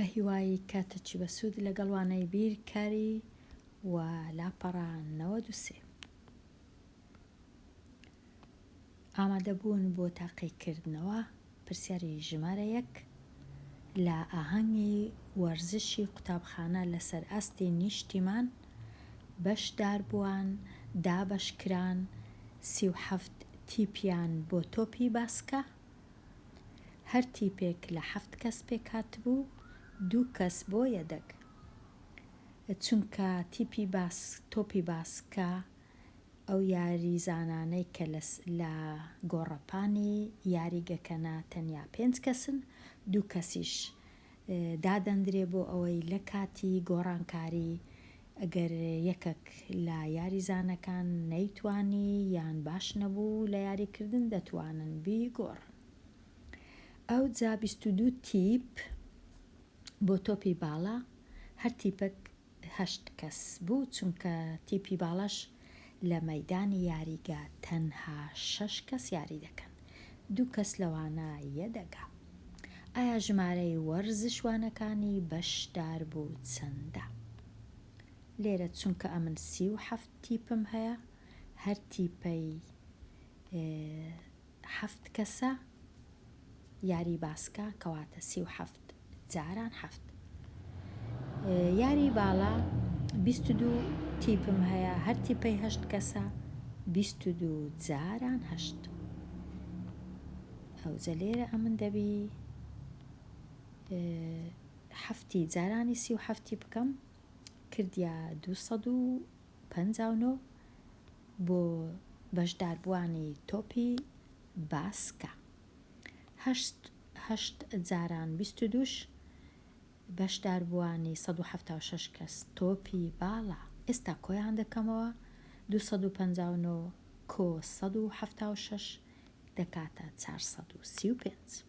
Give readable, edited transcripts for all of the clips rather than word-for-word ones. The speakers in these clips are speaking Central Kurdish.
بە هیوایی کاتەچی بە سوود لەگەڵوانەی بیرکاری و لاپەڕە 93. ئامادەبوون بۆ تاقیکردنەوە پرسیاری ژمارە 1 لە ئاهەنگی وەرزشی قوتابخانە لەسەر ئەستی نیشتیمان بەشداربووان دابەشکران 37 تیپیان بۆ تۆپی باسکە. هەر تیپێک لە 7 کەس پێکهاتبوو 2 کەس بۆ یەدەگ. چونکە تۆپی باسکە ئەو یاریزانانەی کە لە گۆڕەپانی یاریگەکەنە تەنیا 5 کەسن 2 کەسیش دادەندرێ بۆ ئەوەی لە کاتی گۆڕانکاری ئەگەر یەکێک لە یاریزانەکان نەیتوانی یان باش نەبوو لە یاریکردن دەتوانن بیگۆڕن. ئەو جا 22 تیپ بۆ تۆپی باڵا، هەر تیپەک 8 کەس بوو چونکە تیپی باڵەش لە مەیدانی یاریگا تەنها 6 کەس یاری دەکەن، 2 کەس لەوانە یەدەگا. ئایا ژمارەی وەرزشوانەکانی بەشدار بوو چەندە؟ لێرە چونکە ئەمن 37 تیپم هەیە، هەر تیپەی 7 کەسە یاری باسکە کەواتە 37 جاران 7. یاری باڵا 22 تیپم هەیە، هەر تیپەی 8 کەسە 22 جاران 8. ئەوجە لێرە ئەمن دەبی 7 جارانی 37 بکەم کردیا 259 بۆ بەشداربووانی تۆپی باسکە. 8 جاران 22ش بەشداربووانی 176 کەس تۆپی باڵا. ئێستا کۆیان دەکەمەوە 259 کۆ 176 دەکاتە 435.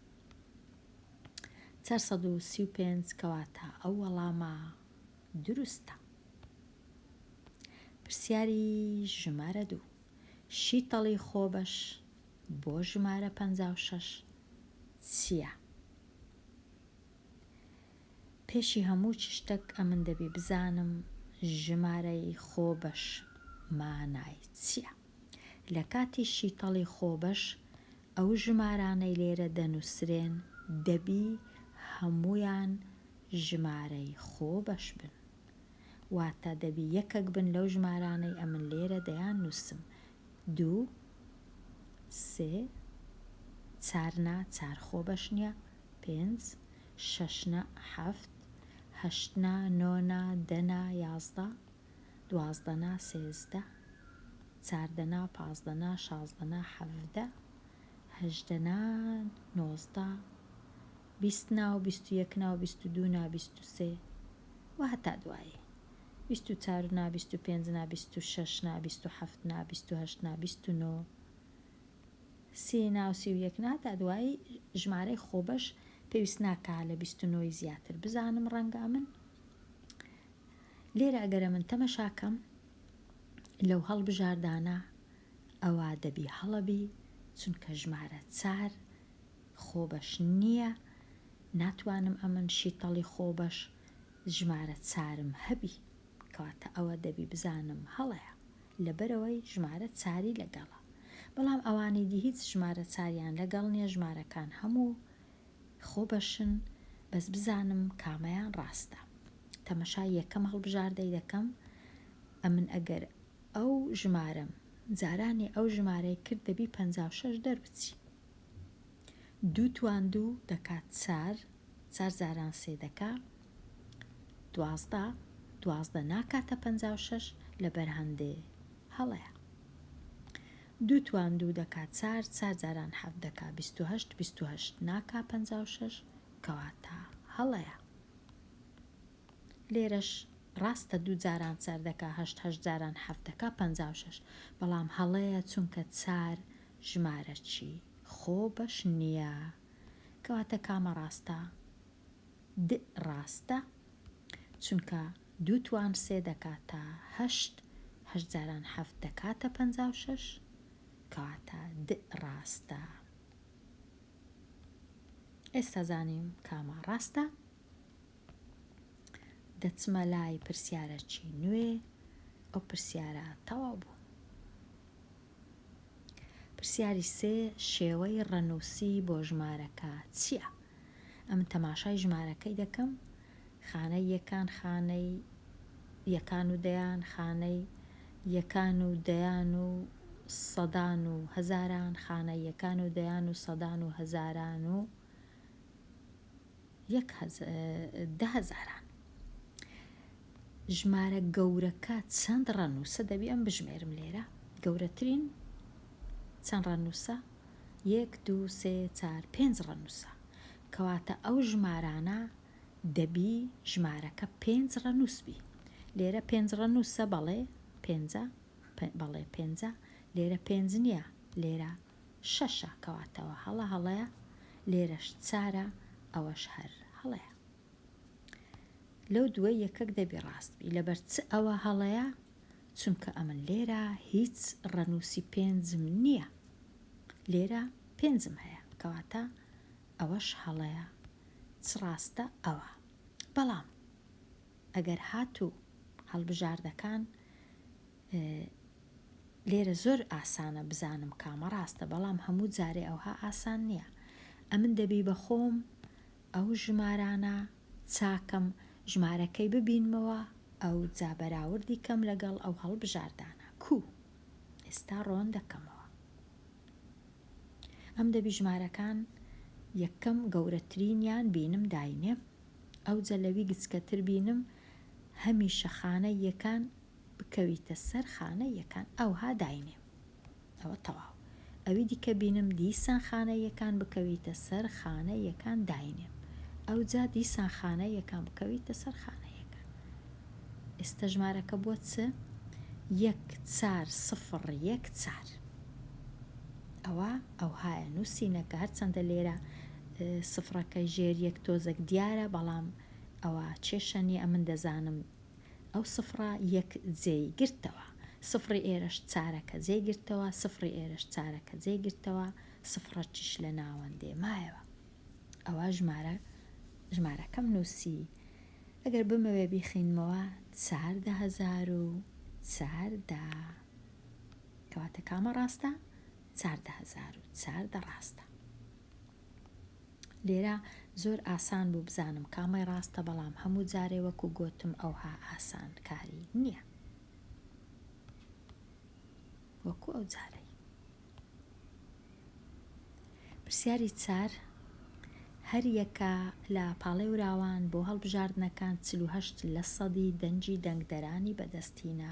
435 کەواتە ئەو وەڵامە دروستە. پرسیاری ژمارە 2 شیتەڵی خۆبەش بۆ ژمارە 56 چییە؟ پێشی هەموو شتێک ئەمن دەبی بزانم ژمارەی خۆبەش مانای چییە. لە کاتی شیتەڵی خۆبەش ئەو ژمارانەی لێرە دەنووسرێن دەبی هەمویان ژمارەی خۆبەش بن، واتە دەبی یەکێک بن لەو ژمارانەی ئەمن لێرە دەیان نووسم. 2 3 4 4 خۆبەش نییە، 5 6 7 8 9 10 11 12 13 14 15 16 17 18 19 20 21 22 23 و هەتا دوایی 24 25 26 27 28 29 30 31 هەتا دوایی ژمارەی خۆبەش پێویست ناکا لە 29 زیاتر بزانم ڕەنگە من. لێرە ئەگەرە من تەمەشاکەم لەو هەڵبژاردانە ئەوە دەبی هەڵەبی چونکە ژمارە 4 خۆبەش نییە، ناتوانم ئەمن شیتەڵی خۆبەش ژمارە 4م هەبی کەواتە ئەوە دەبی بزانم هەڵەیە لەبەرەوەی ژمارە 4 لەگەڵە. بەڵام ئەوانی دی هیچ ژمارە 4یان لەگەڵ نییە، ژمارەکان هەموو خۆبەشن، بەس بزانم کامەیان ڕاستە. تەمەشای یەکەم هەڵبژاردەی دەکەم، ئەمن ئەگەر ئەو ژمارەم جارانی ئەو ژمارەی کرد دەبی 56 دەربچی. 2 توان 2 دەکات 4 4 جاران 3 دەکا 12 12 ناکاتە 56 لەبەر هەندێ هەڵەیە. 2 توان 2 دەکات 4 4 جاران 7 دەکا 28 28 ناکا 56 کەواتە هەڵەیە. لێرەش ڕاستە 2 جاران 4 دەکا 8 8 جاران 7 دەکا 56 بەڵام هەڵەیە چونکە 4 ژمارە چی خۆبەش نییە کەواتە کامە ڕاستە؟ د ڕاستە چونکە 2 توان 3 دەکاتە 8 8 جاران 7 دەکاتە 56 کەواتە د ڕاستە. ئێستا زانیم کامە ڕاستە. دەچمە لای پرسیارەکی نوێ، ئەو پرسیارە تەواو بوو. پرسیاری سێ، شێوەی ڕەنووسی بۆ ژمارەکە چییە؟ ئەمن تەماشای ژمارەکەی دەکەم، خانەی یەکان، خانەی یەکان و دەیان، خانەی یەکان و دەیان و سەدان و هەزاران، خانەی یەکان و دەیان و سەدان و هەزاران و 10,000. ژمارە گەورەکە چەند ڕەنووسە دەبی ئەم بژمێرم لێرە؟ گەورەترین چەند ڕەنووسە؟ 1 2 3 4 5 ڕەنووسە. کەواتە ئەو ژمارانە دەبی ژمارەکە 5 ڕەنووس بی. لێرە 5 ڕەنووسە، بەڵێ 5، لێرە 5 نییە، لێرە 6، کەواتەوە هەڵەیە، لێرەش 4، ئەوەش هەر هەڵەیە. لەو دووە یەکەک دەبی ڕاست بی. لەبەر چ ئەوە هەڵەیە؟ چونکە ئەمن لێرە هیچ ڕەنووسی 5 نییە، لێرە 5 هەیە، کەواتە ئەوەش هەڵەیە. چ ڕاستە ئەوە. بەڵام ئەگەر هاتوو هەڵبژاردەکان لێرە زۆر ئاسانە بزانم کامە ڕاستە، بەڵام هەموو جارێ ئەوها ئاسان نییە. ئەمن دەبی بە خۆم ئەو ژمارانە چاکەم، ژمارەکەی ببینمەوە، ئەو جا بەراوردی کەم لەگەڵ ئەو هەڵبژاردانە ئێستا ڕۆن دەکەمەوە. ئەم دەبی ژمارەکان یەکەم گەورەترینیان بینم داینێ، ئەو جەلەوی گچکەتر بینم، هەمیشە خانەی یەکان بکەویتە سەر خانەی یەکان، ئەوها داینێ، ئەوە تەواو. ئەوی دیکە بینم دیسان خانەی یەکان بکەویتە سەر خانەی یەکان داینێ، ئەو جا دیسان خانەی یەکان بکەویتە سەر خانەی یەکان. ئێستا ژمارەکە بۆ چ؟ 1 4 0 1 4. ئەوهایە نووسینەکە، هەرچەندە لێرە سفرەکەی ژێر یەک تۆزێک دیارە، بەڵام ئەوە کێشەنی ئەمن دەزانم ئەو سفرە یەک جێی گرتەوە، سفری ئێرەش چارەکە جێی گرتەوە، سفری ئێرەش چارەکە جێی گرتەوە، سفرەکیش لە ناوەندێ مایەوە. ئەوە ژمارەکەم نووسی. ئەگەر بمەوێ بیخینمەوە 14,014، کەواتە کامە ڕاستە؟ 14,014 ڕاستە. لێرە زۆر ئاسان بوو بزانم کامەی ڕاستە، بەڵام هەموو جارێ وەکو گوتم ئەوها ئاسان کاری نییە، وەکو ئەو جارەی. پرسیاری 4، هەر یەکە لە پاڵەی وراوان بۆ هەڵبژاردنەکان 48% دەنجی دەنگدەرانی بەدەستینە.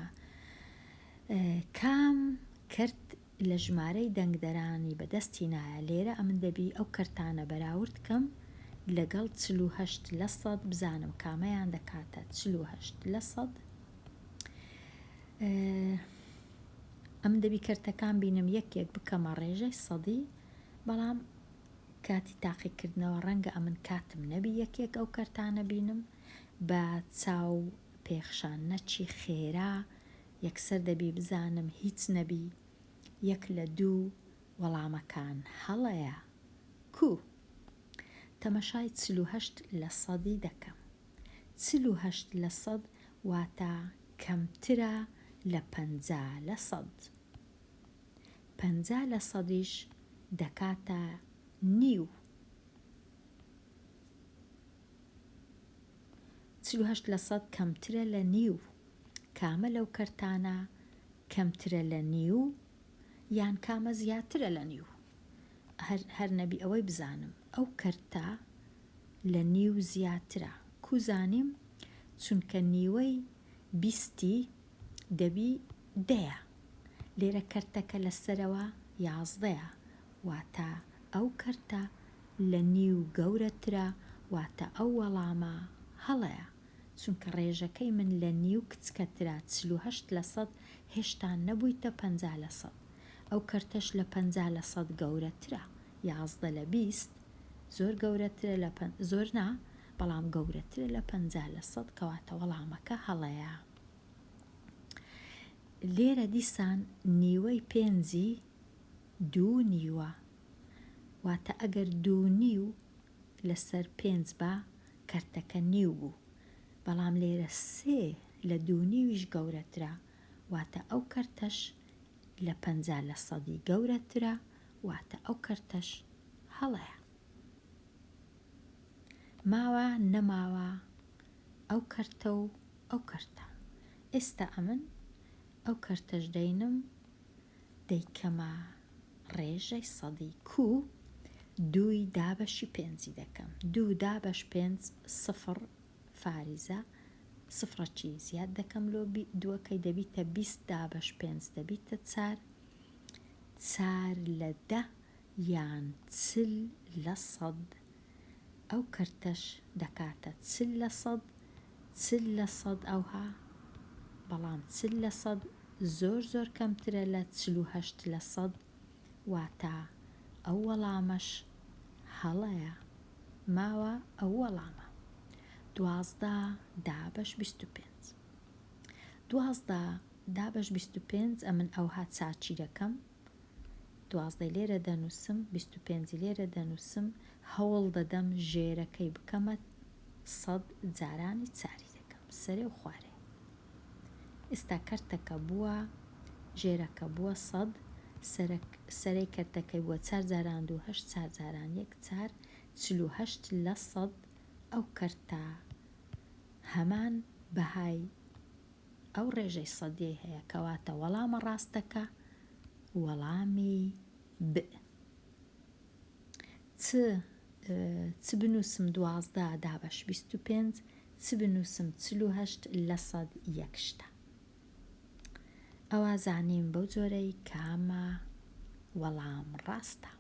کام کرد لە ژمارەی دەنگدەرانی بەدەستینایە؟ لێرە ئەمن دەبی ئەو کەرتانە بەراورد کەم لەگەڵ 48% بزانم کامەیان دەکاتە 48%. ئەم دەبی کەرتەکان بینم یەک بکەمە ڕێژەی سەدی، بەڵام کاتی تاقیکردنەوە ڕەنگە ئەمن کاتم نەبی یەک ئەو کەرتانە بینم، بە چاو پێخشان نەچی خێرا یەکسەر دەبی بزانم هیچ نەبی، 1 لە 2 وەڵامەکان هەڵەیە. تەمەشای 48% دەکەم. 48% واتە کەمترە لە 50%. 50%ش دەکاتە نیو. 48% کەمترە لە نیو. کامە لەو کەرتانە کەمترە لە نیو یان کامە زیاترە لە نیو؟ هەر نەبی ئەوەی بزانم ئەو کەرتە لە نیو زیاترە. زانیم؟ چونکە نیوەی 20 دەبی 10، لێرە کەرتەکە لەسەرەوە 11، واتە ئەو کەرتە لە نیو گەورەترە، واتە ئەو وەڵامە هەڵەیە، چونکە ڕێژەکەی من لە نیو کچکەترە. 48% هێشتا نەبوویتە 50%. ئەو کەرتەش لە 50% گەورەترە. 11 لە 20 زۆر گەورەترە لە زۆر نا، بەڵام گەورەترە لە 50%، کەواتە وەڵامەکە هەڵەیە. لێرە دیسان نیوەی 5 2 نیوە، واتە ئەگەر 2 نیو لەسەر 5 بە کەرتەکە نیو بوو، بەڵام لێرە 3 لە 2.5 گەورەترە، واتە ئەو کەرتەش لە 50% گەورەترە، واتە ئەو کەرتەش هەڵەیە. ماوە نەماوە ئەو کەرتە و ئەو کەرتە. ئێستا ئەمن ئەو کەرتەش دەینم دەیکەمە ڕێژەی سەدی کو 2 دابەشی 5 دەکەم. 2 دابەش 5 سفر فاریزە، سفرەکی زیاد دەکەم لۆ دووەکەی دەبیتە 20 دابەش 5 دەبیتە 4 لە 10 یان 40 لە 100. ئەو کەرتەش دەکاتە 40 لە 100 ئەوها، بەڵام 40 لە 100 زۆر کەمترە لە 48 لە 100، واتە ئەو وەڵامەش هەڵەیە. ماوە ئەو وەڵامە 12 دابەش 25. 12 دابەش 25 ئەمن ئەوها چاچی دەکەم، 12 لێرە دەنووسم، 25 لێرە دەنووسم، هەوڵ دەدەم ژێرەکەی بکەمە 100 جارانی چاری دەکەم سەرێ و خوارێ. ئێستا کەرتەکە بووە، ژێرەکە بووە 100، سەرەی کەرتەکەی بووە 4 جاران 2 8 4 جاران 1 4 48 لە 100. ئەو کەرتە هەمان بەهای ئەو ڕێژەی سەدیەی هەیە، کەواتە وەڵامە ڕاستەکە وەڵامی ب. چ بنووسم 12 دابەش 25، چ بنووسم 48 لە 100 یەک شتە. ئەوە زانیم بەو جۆرەی کامە وەڵام ڕاستە.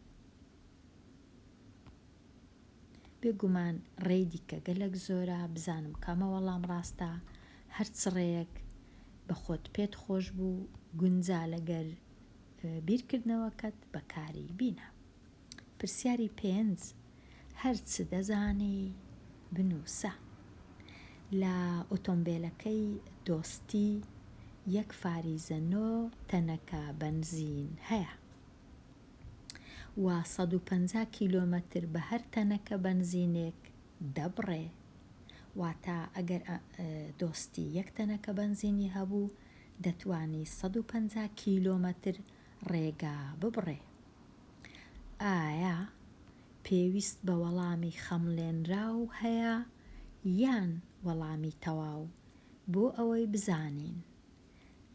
بێگومان ڕێی دیکە گەلک زۆرە بزانم کامە وەڵام ڕاستە. هەرچ ڕێیەک بە خۆت پێت خۆش بوو گونجا لەگەر بیرکردنەوەکەت بەکاری بینە. پرسیاری 5 هەرچ دەزانی بنووسە. لە ئۆتۆمبیلەکەی دۆستی 1 فاریزە 9 تەنەکە بەنزین هەیە و 150 کیلۆمەتر بە هەر تەنەکە بەنزینێک دەبڕێ، واتە ئەگەر دۆستی 1 تەنەکە بەنزینی هەبوو دەتوانی 150 کیلۆمەتر ڕێگا ببڕێ. ئایا پێویست بە وەڵامی خەمڵێنراو هەیە یان وەڵامی تەواو بۆ ئەوەی بزانین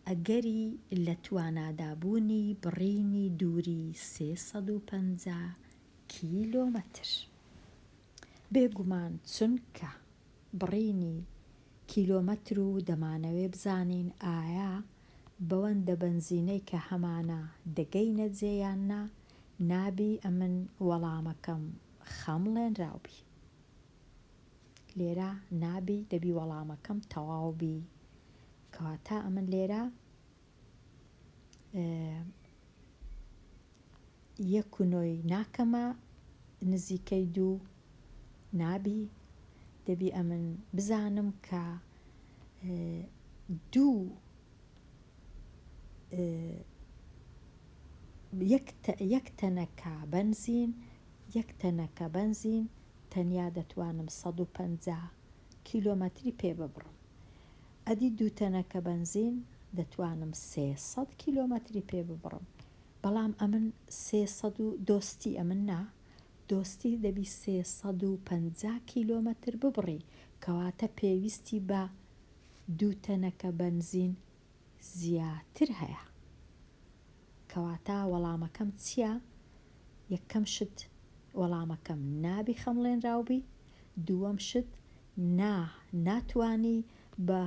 ئەگەری لە توانادابوونی بڕینی دووری 350 کیلۆمەتر؟ بێگومان چونکە بڕینی کیلۆمەتر و دەمانەوێ بزانین ئایا بەوەندە بەنزینەی کە هەمانە دەگەینە جێیان نا، نابی ئەمن وەڵامەکەم خەمڵێنراوبی. لێرە نابی دەبی وەڵامەکەم تەواوبی، کەواتە ئەمن لێرە 1.9 ناکەمە نزیکەی 2 نابی، دەبی ئەمن بزانم کە 2 1 تەنەکە بەنزین تەنیا دەتوانم 150 کیلۆمەتری پێ ببڕم. ئەدی 2 تەنەکە بەنزین دەتوانم 300 کیلۆمەتری پێ ببڕم، بەڵام ئەمن 300 دۆستی ئەمن نا، دۆستی دەبی 350 کیلۆمەتر ببڕی، کەواتە پێویستی بە 2 تەنەکە بەنزین زیاتر هەیە. کەواتە وەڵامەکەم چییە؟ یەکەم شت وەڵامەکەم نابی خەمڵێنراوبی، دووەم شت ناتوانی بە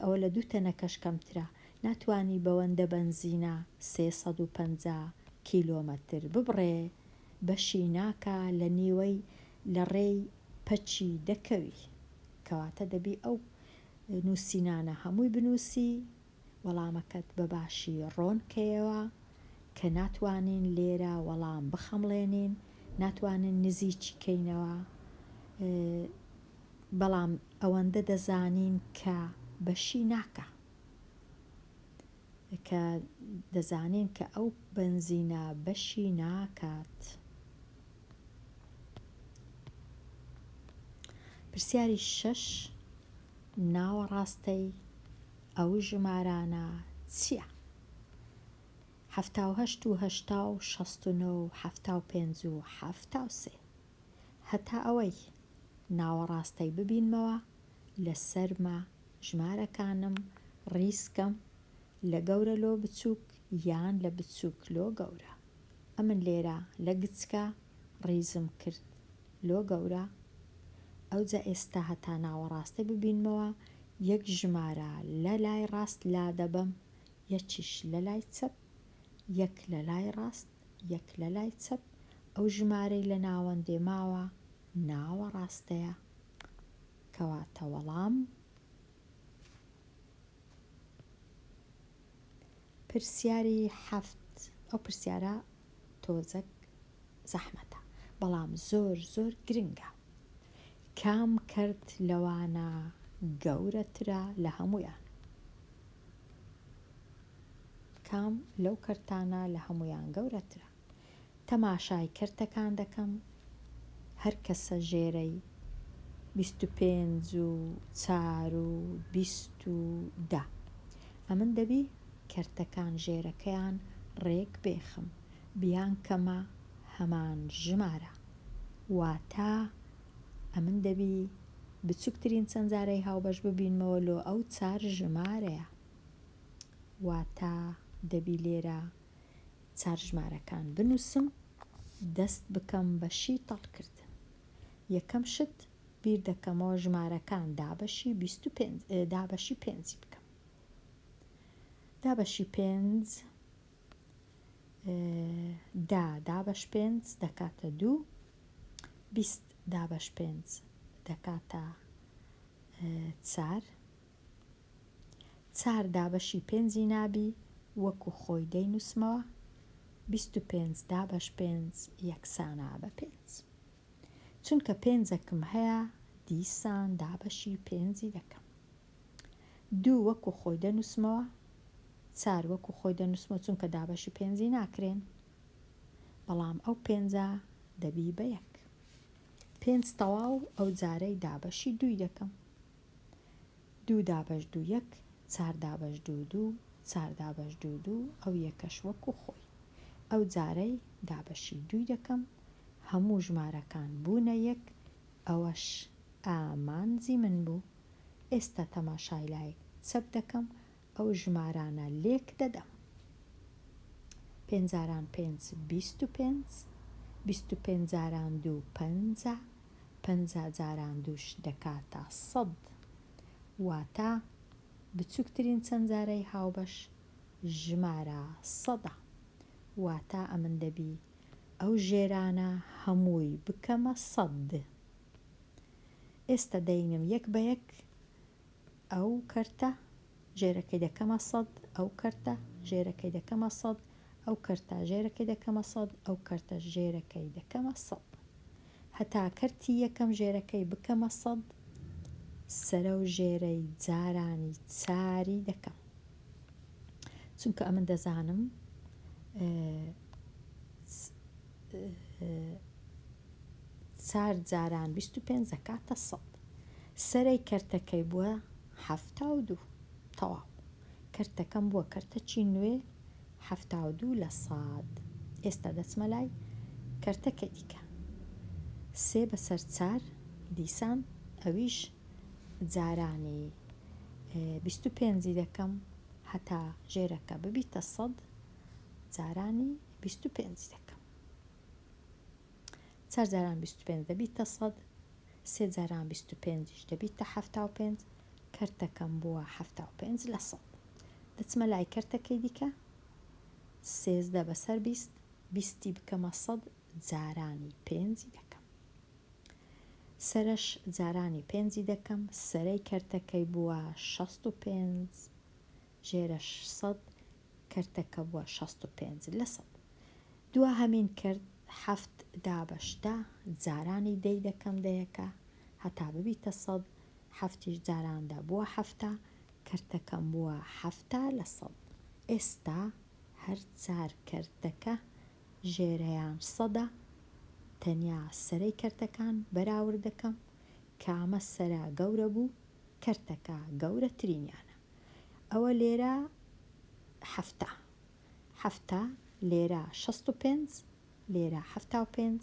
ئەوە لە 2 تەنەکەش کەمترە، ناتوانی بەوەندە بەنزینە 350 کیلۆمەتر ببڕێ، بەشی ناکە لە نیوەی لە ڕێی پەچی دەکەوی، کەواتە دەبی ئەو نووسینانە هەمووی بنووسی، وەڵامەکەت بە باشی ڕۆنکەیەوە کە ناتوانین لێرە وەڵام بخەمڵێنین، ناتوانین نزیکی کەینەوە، بەڵام ئەوەندە دەزانین کە بەشی ناکە، کە دەزانین کە ئەو بەنزینە بەشی ناکات. پرسیاری 6 ناوەڕاستەی ئەو ژمارانە چییە؟ 78 و 80 و 69 و 75 و 73 هەتا ئەوەی ناوەڕاستەی ببینمەوە لەسەرمە ژمارەکانم ڕیسکەم لە گەورە لۆ بچووک یان لە بچووک لۆ گەورە. ئەمن لێرە لە گچکە ڕیزم کرد لۆ گەورە. ئەوجا ئێستا هەتا ناوەڕاستەی ببینمەوە یەک ژمارە لە لای ڕاست لا دەبەم، یەکیش لە لای چەپ، یەک لە لای ڕاست، یەک لە لای چەپ. ئەو ژمارەی لە ناوەندێ ماوە ناوەڕاستەیە. کەواتە وەڵام پرسیاری حەفت. ئەو پرسیارە تۆزێک زەحمەتە بەڵام زۆر زۆر گرنگە. کام کەرت لەوانە گەورەترە لە هەموویان؟ کام لەو کەرتانە لە هەموویان گەورەترە؟ تەماشای کەرتەکان دەکەم، هەر کەسە ژێرەی 25 و 4 و 20 ئەمن دەبی کەرتەکان ژێرەکەیان ڕێک بێخم بیان کەمە هەمان ژمارە، واتە ئەمن دەبی بچووکترین چەندجارەی هاوبەش ببینمەوە لۆ ئەو 4 ژمارەیە، واتە دەبی لێرە 4 ژمارەکان بنووسم، دەست بکەم بە شیتەڵکردن. یەکەم شت بیر دەکەمەوە ژمارەکان دابەشی 5 بکەم. دابەشی 5 دابەش 5 دەکاتە 2، 20 دابەش 5 دەکاتە 4، 4 دابەشی 5 نابی وەکو خۆی دەینووسمەوە، 25 دابەش 5 یەکسانە بە 5. چونکە 5ەکم هەیە دیسان دابەشی 5 دەکەم. 2 وەکو خۆی دەنووسمەوە، 4 وەکو خۆی دەنووسمەوە چونکە دابەشی 5 ناکرێن، بەڵام ئەو 5 دەبی بە 1. 5 تەواو ئەو جارەی دابەشی 2 دەکەم. 2 دابەش 2 1، 4 دابەش 2 2، 4 دابەش 2 2 ئەو یەکەش وەکو خۆی. ئەو جارەی دابەشی 2 دەکەم، هەموو ژمارەکان بوونە 1، ئەوەش ئامانجی من بوو. ئێستا تەماشای لای چەپ دەکەم، ئەو ژمارانە لێک دەدەم. 5 جاران 5 25، 25 جاران 2 50، 50 جاران 2 دەکاتە 100، واتە بچووکترین چەندجارەی هاوبەش ژمارە 100، واتە ئەمن دەبی ئەو ژێرانە هەمووی بکەمە 100. ئێستا دەینم یەک بە یەک ئەو کەرتە ژێرەکەی دەکەمە 100، ئەو کەرتە ژێرەکەی دەکەمە 100، ئەو کەرتە ژێرەکەی دەکەمە 100، ئەو کەرتە ژێرەکەی دەکەمە 100، هەتا کەرتی یەکەم ژێرەکەی بکەمە 100، سەرە و ژێرەی جارانی چاری دەکەم. چونکە ئەمن دەزانم 4 جاران 25 دەکاتە 100. سەرەی کەرتەکەی بووە 72 تەواو. کەرتەکەم بووە کەرتەکی نوێ 72 لە 100. ئێستا دەچمە لای کەرتەکەی دیکە. 3 بەسەر 4 دیسان ئەویش جارانی 25 دەکەم هەتا ژێرەکە ببیتە 100، جارانی 25 دەکەم. 4 جاران 25 دەبیتە 100، 3 جاران 25 دەبیتە 75، کەرتەکەم بووە 75 لە 100. دەچمە لای کەرتەکەی دیکە، 13 بەسەر 20، 20 بکەمە 100، جارانی 5 دەکەم. سەرش جارانی 5 دەکەم، سەرەی کەرتەکەی بووە 65، ژێرەش 100، کەرتەکە بووە 65 لە 100. دووە هەمین کرد 7 دابەشدا جارانی 10 دەکەم دەیەکە هەتا ببیتە 100، 7 جاراندا بووە 7، کەرتەکەم بووە 7 لە 100. ئێستا هەر 4 کەرتەکە ژێرەیان 100، تەنیا سەرەی کەرتەکان بەراورد دەکەم، کامە سەرا گەورە بوو کەرتەکە گەورەترینیانە. ئەوە لێرە هەفتە لێرە 65 لێرە 75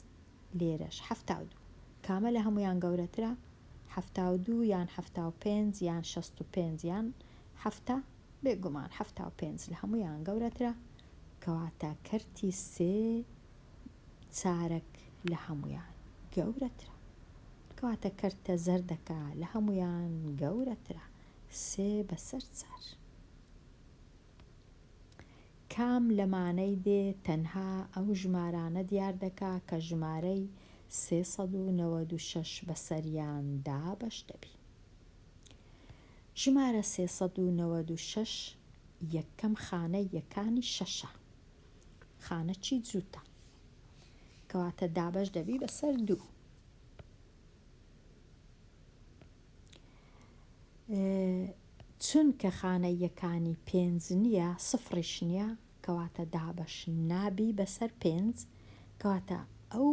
لێرەش 72 کامە لە هەمویان گەورەترە 72 یان 75 یان 65 یان هەفتە بێگومان 75 لە هەمویان گەورەترە کەواتە کەرتی سێ چارەک لە هەمویان گەورەترە کەواتە کەرتە زەردەکە لە هەمویان گەورەترە سێ بەسەر چار. کام لەمانەی دێ تەنها ئەو ژمارانە دیار دەکا کە ژمارەی 396 بەسەریان دابەش دەبی. ژمارە 396 یەکەم خانەی یەکانی شەشە خانە چی جووتە کەواتە دابەش دەبی بەسەر 2. چونکە خانە یەکانی 5 نییە سفریش نییە کەواتە دابەش نابی بەسەر 5 کەواتە ئەو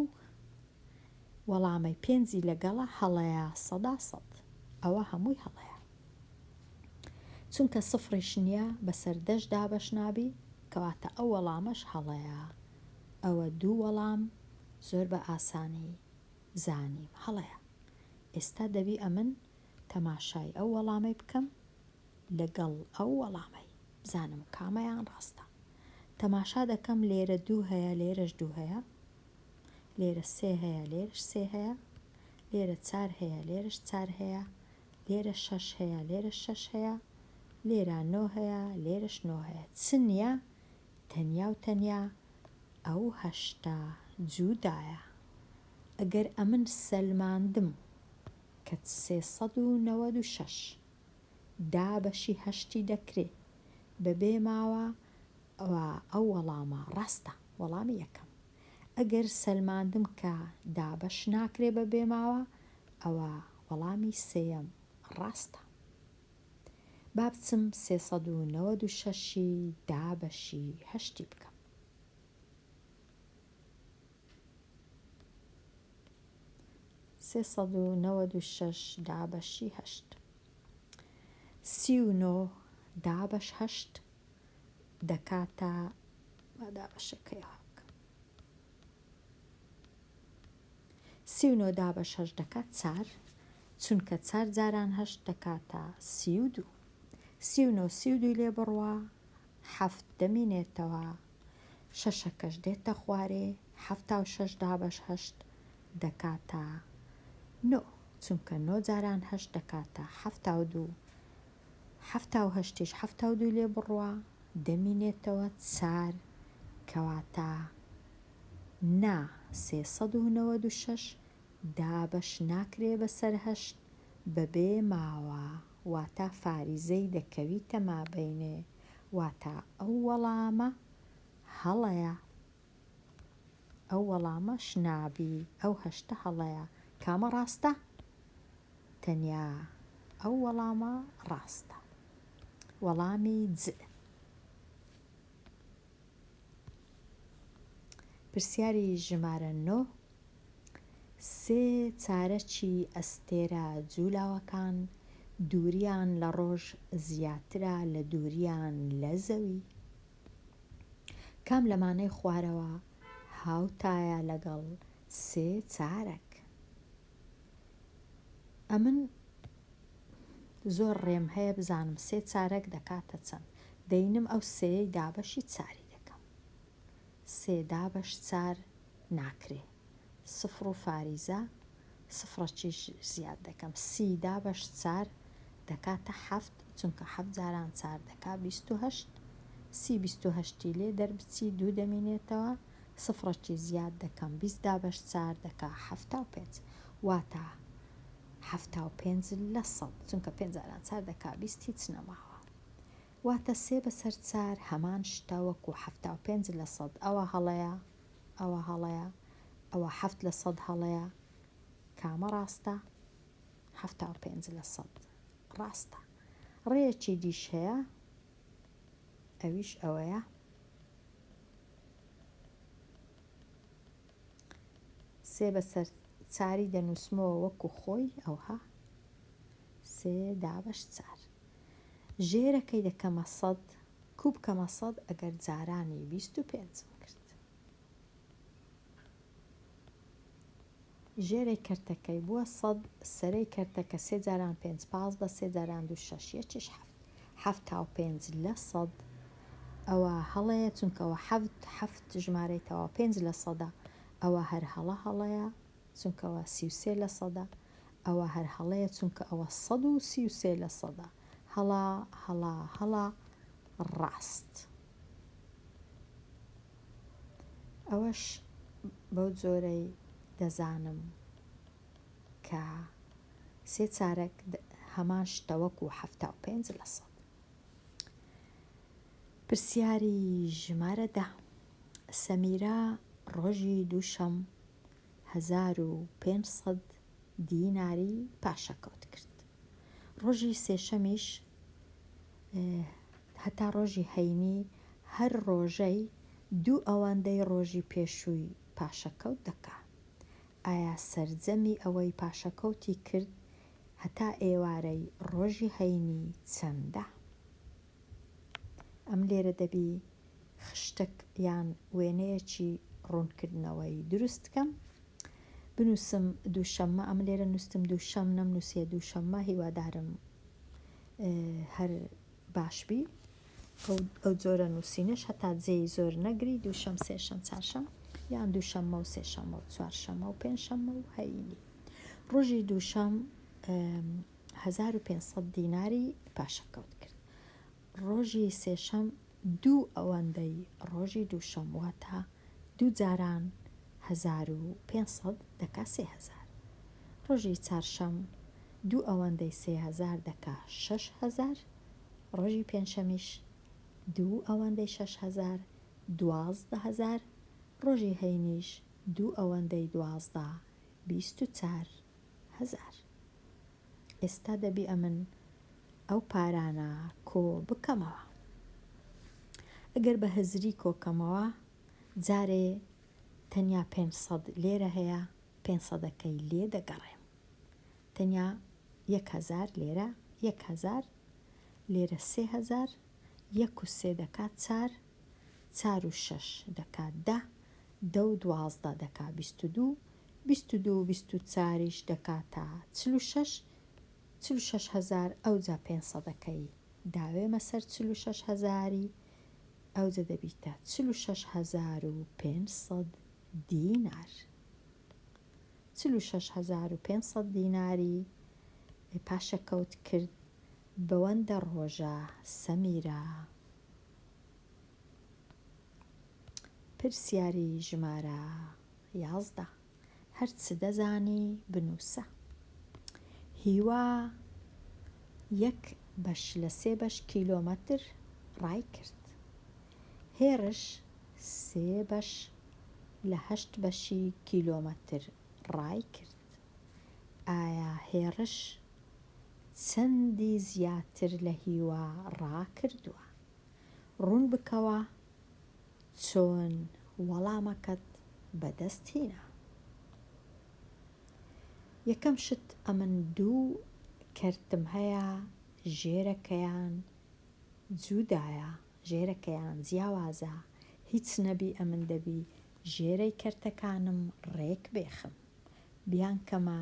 وەڵامەی 5 لەگەڵە هەڵەیە 100 ئەوە هەمووی هەڵەیە. چونکە سفریش نییە بەسەر 10 دابەش نابی کەواتە ئەو وەڵامەش هەڵەیە. ئەوە 2 وەڵام زۆر بە ئاسانی زانیم هەڵەیە. ئێستا دەبی ئەمن تەماشای ئەو وەڵامەی بکەم لەگەڵ ئەو وەڵامەی بزانم کامەیان ڕاستە. تەماشا دەکەم لێرە 2 هەیە لێرەش 2 هەیە لێرە 3 هەیە لێرەش 3 هەیە لێرە 4 هەیە لێرەش 4 هەیە لێرە 6 هەیە لێرەش 6 هەیە لێرە 9 هەیە لێرەش 9 هەیە چ نییە تەنیا و تەنیا ئەو 8 جوودایە. ئەگەر ئەمن سەلماندم کە 396 دابەشی 8 دەکرێ بەبێ ماوە ئەو وەڵامە ڕاستە وەڵامی یەکەم. ئەگەر سەلماندم کە دابەش ناکرێ بەبێ ماوە ئەوە وەڵامی سێیەم ڕاستە. با بچم 396 دابەشی 8 بکەم. 396 دابەشی 8 39 دابەش 8 دەکاتە دابەشەکەیەوە بکەم 39 دابەش 8 دەکات 4 چونکە 4 جاران 8 دەکاتە 32 39 32 لێ بڕوە 7 دەمینێتەوە شەشەکەش دێتە خوارێ 76 دابەش 8 دەکاتە 9 چونکە 9 جاران 8 دەکاتە 72 78 72 لێ بڕوە دەمینێتەوە 4 کەواتە نا 396 دابەش ناکرێ بەسەر 8 بەبێ ماوە واتە فاریزەی دەکەویتە مابەینێ واتە ئەو وەڵامە هەڵەیە ئەو وەڵامەش نابی ئەو 8 هەڵەیە کامە ڕاستە تەنیا ئەو وەڵامە ڕاستە وەڵامی ج. پرسیاری ژمارە 9 سێ چارەکی ئەستێرە جوولاوەکان دووریان لە ڕۆژ زیاترە لە دووریان لە زەوی. کام لەمانەی خوارەوە هاوتایە لەگەڵ سێ چارەک. ئەمن زۆر ڕێم هەیە بزانم سێ چارەک دەکاتە چەند دەینم ئەو سێی دابەشی چاری دەکەم. سێ دابەش 4 ناکرێ سفر و فاریزە سفرەکیش زیاد دەکەم 30 دابەش 4 دەکاتە 7 چونکە 7 جاران 4 دەکا 28 30 28 لێ دەربچی 2 دەمینێتەوە سفرەکی زیاد دەکەم 20 دابەش 4 دەکا 75 واتە 75 لە 100 چونکە 5 جاران 4 دەکا 20 هیچ نەماوە واتە 3 بەسەر 4 هەمان شتە وەکو 75 لە 100 ئەوە هەڵەیە ئەوە هەڵەیە ئەوە 7 لە 100 هەڵەیە کامە ڕاستە 75 لە 100 ڕاستە. ڕێیەکی دیش هەیە ئەویش ئەوەیە سێ بەسەر چاری دەنووسمەوە وەکو خۆی ئەوها 3 دابش 4 ژێرەکەی دەکەمە 100 کوب کەمە 100 ئەگەر جارانی 25 کرد. ژێرەی کەرتەکەی بووە 100 سەرەی کەرتەکە 3 جاران 5 15 3 جاران 2 6 یەکیش 7 تا 5 لە 100 ئەوە هەڵەیە چونکەوە 7 ژمارەی تەوا 5 لە 100 ئەوە هەر هەڵەیە چونکەوە 33 لە 100 ئەوە هەر هەڵەیە چونکە ئەوە 133 لە 100 هەڵا ڕاست. ئەوەش بەو جۆرەی دەزانم کە 3 چارەک هەمان شتە وەکو 75 لە 100. پرسیاری ژمارە 10 سەمیرە ڕۆژی دووشەم 1500 دیناری پاشەکەوت کرد. ڕۆژی سێشەمیش هەتا ڕۆژی هەینی هەر ڕۆژەی 2 ئەوەندەی ڕۆژی پێشووی پاشەکەوت دەکا. ئایا سەرجەمی ئەوەی پاشەکەوتی کرد هەتا ئێوارەی ڕۆژی هەینی چەندە؟ ئەم لێرە دەبی خشتێک یان وێنەیەکی ڕوونکردنەوەی دروستکەم. بنووسم دووشەممە، ئەم لێرە نووسم دووشەم نەمنووسێ دووشەممە، هیوادارم هەر باشبی. ئەو جۆرە نووسینش هەتا جێی زۆر نەگری دووشەم سێشەم چارشەم یان دووشەممە و سێشەممە و چوارشەممە و پێنجشەممە و هەینی. ڕۆژی دووشەم 1500 دیناری پاشەکەوت کرد. ڕۆژی سێشەم 2 ئەوەندەی ڕۆژی دووشەم واتە 2 جاران 1500 دەکا 3000. ڕۆژی چارشەم 2 ئەوەندەی 3000 دەکا 6000. ڕۆژی پێنجشەمیش 2 ئەوەندەی 6000 12000. ڕۆژی هەینیش 2 ئەوەندەی 12 24000. ئێستا دەبی ئەمن ئەو پارانە کۆ بکەمەوە. ئەگەر بە هەزری کۆکەمەوە جارێ تەنیا 500 لێرە هەیە 500ەکەی لێ دەگەڕێم. تەنیا 1000 لێرە 1000 لێرە 3000 1 و 3 دەکات 4 4 و 6 دەکات 10 10 و 12 دەکات 22 22 و 24ش دەکاتە 46 46000. ئەوجا 500ەکەی داوێمە سەر 46000 ئەوجا دەبیتە 46500 دینار. 46500 دیناری پاشەکەوت کرد بەوەندە ڕۆژە سەمیرە. پرسیاری ژمارە 11 هەرچ دەزانی بنووسە. هیوا 1/3 کیلۆمەتر ڕای کرد. هێرش 3/8 کیلۆمەتر ڕای کرد. ئایا هێرش چەندی زیاتر لە هیوا ڕاکردووە؟ ڕوون بکەوە چۆن وەڵامەکەت بەدەستهێنا. یەکەم شت ئەمن 2 کەرتم هەیە ژێرەکەیان جوودایە، ژێرەکەیان جیاوازە، هیچ نەبی ئەمن دەبی ژێرەی کەرتەکانم ڕێک بێخم بیان کەمە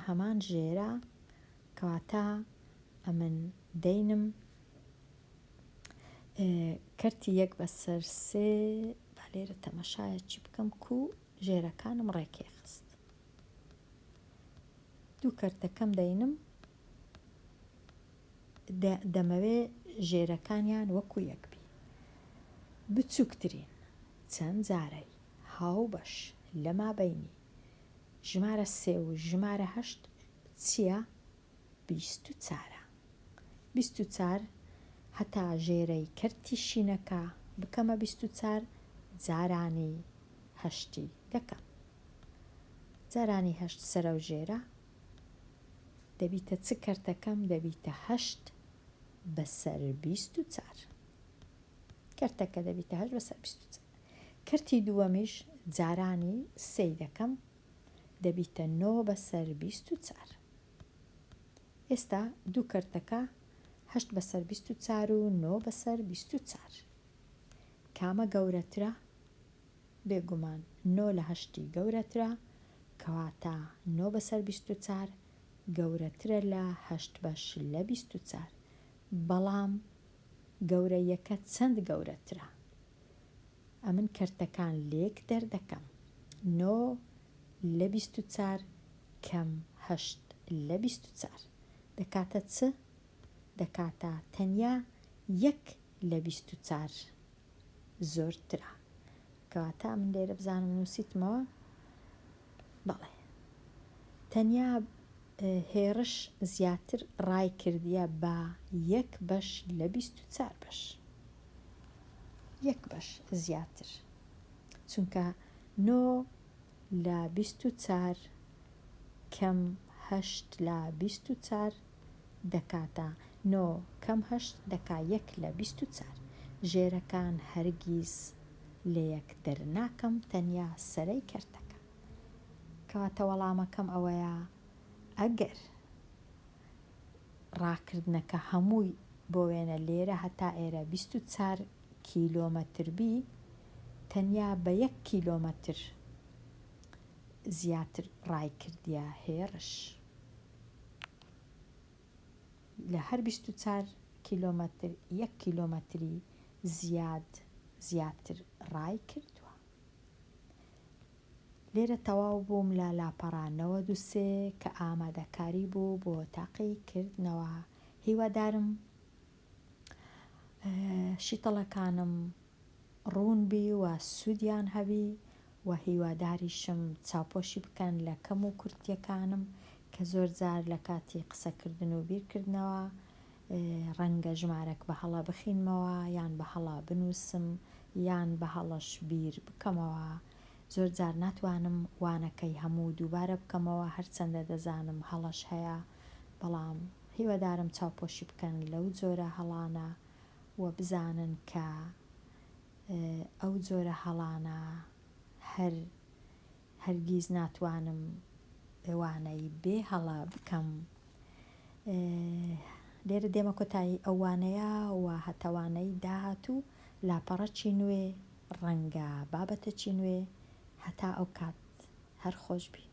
هەمان ژێرە کەواتە ئەمن دەینم کەرتی 1/3 با لێرە تەمەشایەکی بکەم و ژێرەکانم ڕێکێ خست. 2 کەرتەکەم دەینم دەمەوێ ژێرەکانیان وەکو یەکبی بچووکترین چەند جارەی هاوبەش لە مابەینی ژمارە 3 و ژمارە 8 چییە؟ 24. 24 هەتا ژێرەی کەرتی شینەکە بکەمە 24 جارانی 8 دەکەم. جارانی 8 سەرە و ژێرە دەبیتە چ کەرتەکەم دەبیتە 8 بەسەر 24. کەرتەکە دەبیتە 8 بەسەر 24. کەرتی دووەمیش جارانی 3 دەکەم دەبیتە 9/24. ئێستا دوو کەرتەکە 8/24 و 9/24. کامە گەورەترە؟ بێگومان 9/8 گەورەترە، کەواتە 9/24 گەورەترە لە 8/24. بەڵام گەورەیەکە چەند گەورەترە؟ ئەمن کەرتەکان لێک دەردەکەم. 9/24 کەم 8/24 دەکاتە چ؟ دەکاتە تەنیا 1/24 زۆرترە. کەواتە من لێرە بزانم نووسیتمەوە؟ بەڵێ، تەنیا هێرش زیاتر ڕای کردیە بە 1/24 بەش. 1 بەش زیاتر، چونکە 9/24 کەم 8/24 دەکاتە 9 کەم 8 دەکا 1/24. ژێرەکان هەرگیز لە یەک دەرناکەم، تەنیا سەرەی کەرتەکە. کەواتە وەڵامەکەم ئەوەیە ئەگەر ڕاکردنەکە هەمووی بۆ وێنە لێرە هەتا ئێرە 24 کیلۆمەتر بی، تەنیا بە 1 کیلۆمەتر زیاتر ڕای کردیە هێرش. لە هەر 24 کیلۆمەتر 1 کیلۆمەتری زیاتر ڕای کردووە. لێرە تەواو بووم لە لاپەڕانەوە 2 کە ئامادەکاری بوو بۆ تاقیکردنەوە. هیوادارم شیتەڵەکانم ڕوون بی و سوودیان هەبی، و هیواداریشم چاوپۆشی بکەن لە کەم و کورتیەکانم کە زۆر جار لە کاتی قسەکردن و بیرکردنەوە ڕەنگە ژمارەك بە هەڵە بخینمەوە، یان بە هەڵە بنووسم، یان بە هەڵەش بیر بکەمەوە. زۆر جار ناتوانم وانەکەی هەموو دووبارە بکەمەوە، هەرچەندە دەزانم هەڵەش هەیە، بەڵام هیوادارم چاوپۆشی بکەن لەو جۆرە هەڵانە و بزانن کە ئەو جۆرە هەڵانە هەرگیز ناتوانم ئەوانەی بێ هەڵە بکەم. لێرە دێمە کۆتایی ئەوانەیە و هەتەوانەی داهاتوو لاپەڕەکی نوێ، ڕەنگە بابەتەکی نوێ، هەتا ئەو کات هەر خۆش بی.